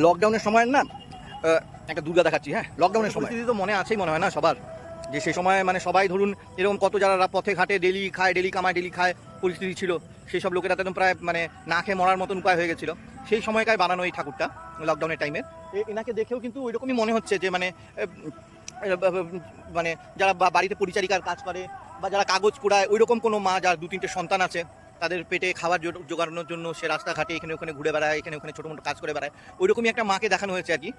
লকডাউনের সময় না একটা দুর্গা দেখাচ্ছি। হ্যাঁ, লকডাউনের সময় তো মনে আছেই মনে হয় না সবার, যে সেই সময় মানে সবাই ধরুন এরকম কত যারা পথে ঘাটে ডেলি খায়, ডেলি কামায়, ডেলি খায় পরিস্থিতি ছিল, সেই সব লোকেরা একদম প্রায় মানে না খেয়ে মরার মতন উপায় হয়ে গেছিলো সেই সময়কার বানানো এই ঠাকুরটা লকডাউনের টাইমে। এনাকে দেখেও কিন্তু ওই রকমই মনে হচ্ছে যে মানে মানে যারা বাড়িতে পরিচারিকার কাজ করে বা যারা কাগজ কুড়ায় ওই রকম কোনো মা যার 2-3টে সন্তান আছে, তাদের পেটে খাবার জোগানোর জন্য সে রাস্তাঘাটে এখানে ওখানে ঘুরে বেড়ায়, এখানে ওখানে ছোটো মোটো কাজ করে বেড়ায়, ওই রকমই একটা মাকে দেখানো হয়েছে আর কি।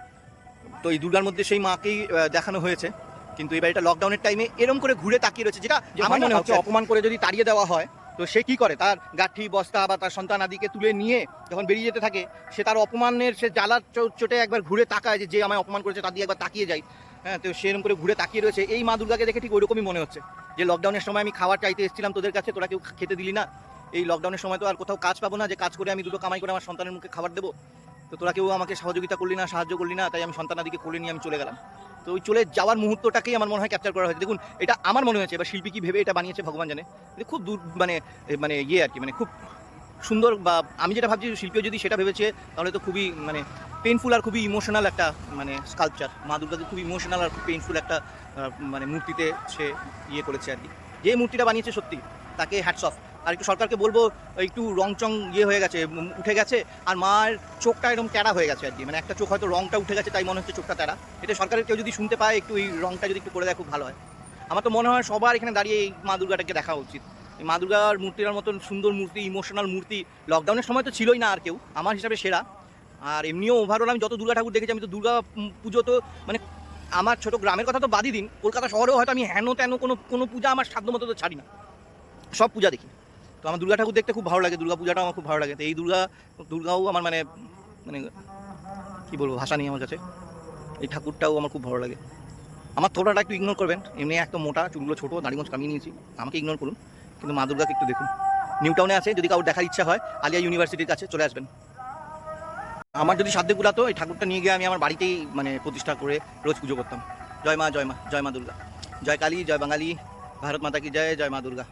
তো এই দুর্গার মধ্যে সেই মাকেই দেখানো হয়েছে, কিন্তু এবার এটা লকডাউনের টাইমে এরকম করে ঘুরে তাকিয়ে রয়েছে, যেটা আমার মনে হচ্ছে অপমান করে যদি তাড়িয়ে দেওয়া হয় তো সে কি করে, তার গাঠি বস্তা বা তার সন্তান আদিকে তুলে নিয়ে যখন বেরিয়ে যেতে থাকে, সে তার অপমানের সে জ্বালার চোটে একবার ঘুরে তাকায় যে আমায় অপমান করেছে তার দিয়ে একবার তাকিয়ে যায়। হ্যাঁ, তো সেরকম করে ঘুরে তাকিয়ে রয়েছে। এই মা দুর্গাকে দেখে ঠিক ওইরকমই মনে হচ্ছে যে লকডাউনের সময় আমি খাবার চাইতে এসেছিলাম তোদের কাছে, তোরা কেউ খেতে দিলি না। এই লকডাউনের সময় তো আর কোথাও কাজ পাবো না যে কাজ করে আমি দুটো কামাই করে আমার সন্তানের মুখে খাবার দেবো, তো তোরা কেউ আমাকে সহযোগিতা করলি না, সাহায্য করলি না, তাই আমি সন্তানাদিকে কোলে নিয়ে আমি চলে গেলাম। তো ওই চলে যাওয়ার মুহূর্তটাকেই আমার মনে হয় ক্যাপচার করা হয়েছে। দেখুন, এটা আমার মনে হয়েছে, এবার শিল্পী কি ভেবে এটা বানিয়েছে ভগবান জানে, খুব দূর মানে মানে ইয়ে আর কি, মানে খুব সুন্দর। বা আমি যেটা ভাবছি শিল্পীও যদি সেটা ভেবেছে তাহলে তো খুবই মানে পেইনফুল আর খুবই ইমোশনাল একটা মানে স্কাল্পচার। মা দুর্গাকে খুব ইমোশনাল আর খুব পেইনফুল একটা মানে মূর্তিতে সে ইয়ে করেছে আর কি। যে মূর্তিটা বানিয়েছে সত্যি তাকে হ্যাটস অফ। আর একটু সরকারকে বলবো, একটু রং চং ইয়ে হয়ে গেছে, উঠে গেছে, আর মার চোখটা এরকম ট্যাড়া হয়ে গেছে আর কি, মানে একটা চোখ হয়তো রংটা উঠে গেছে তাই মনে হচ্ছে চোখটা ট্যাড়া। এটা সরকারের কেউ যদি শুনতে পায় একটু এই রংটা যদি একটু করে দেয় খুব ভালো হয়। আমার তো মনে হয় সবার এখানে দাঁড়িয়ে এই মা দুর্গাটাকে দেখা উচিত। এই মা দুর্গার মূর্তিটার মতন সুন্দর মূর্তি, ইমোশনাল মূর্তি লকডাউনের সময় তো ছিলই না আর কেউ, আমার হিসাবে সেরা। আর এমনিও ওভারঅল আমি যত দুর্গা ঠাকুর দেখেছি, আমি তো দুর্গা পুজো তো মানে আমার ছোটো গ্রামের কথা তো বাদই দিন, কলকাতা শহরেও হয়তো আমি হেন তেন কোনো পূজা আমার সাধ্য মতো তো ছাড়ি না, সব পূজা দেখি। তো আমার দুর্গা ঠাকুর দেখতে খুব ভালো লাগে, দুর্গা পূজাটাও আমার খুব ভালো লাগে। তো এই দুর্গাও আমার মানে মানে কী বলবো, ভাষা নেই আমার কাছে। এই ঠাকুরটাও আমার খুব ভালো লাগে। আমার থোড়াটা একটু ইগনোর করবেন, এমনি একদম মোটা, চুলগুলো ছোটো, দাড়িগঞ্জ কামিয়ে নিয়েছি, আমাকে ইগনোর করুন। কিন্তু মা দুর্গাকে একটু দেখুন। নিউ টাউনে আছে, যদি কারোর দেখার ইচ্ছা হয় আলিয়া ইউনিভার্সিটির কাছে চলে আসবেন। আমার যদি সাধ্যে কুলাতো এই ঠাকুরটা নিয়ে গিয়ে আমি আমার বাড়িতেই মানে প্রতিষ্ঠা করে রোজ পুজো করতাম। জয় মা, জয় মা, জয় মা দুর্গা, জয় কালী, জয় বাঙালি, ভারত মাতা কি জয়, জয় মা দুর্গা।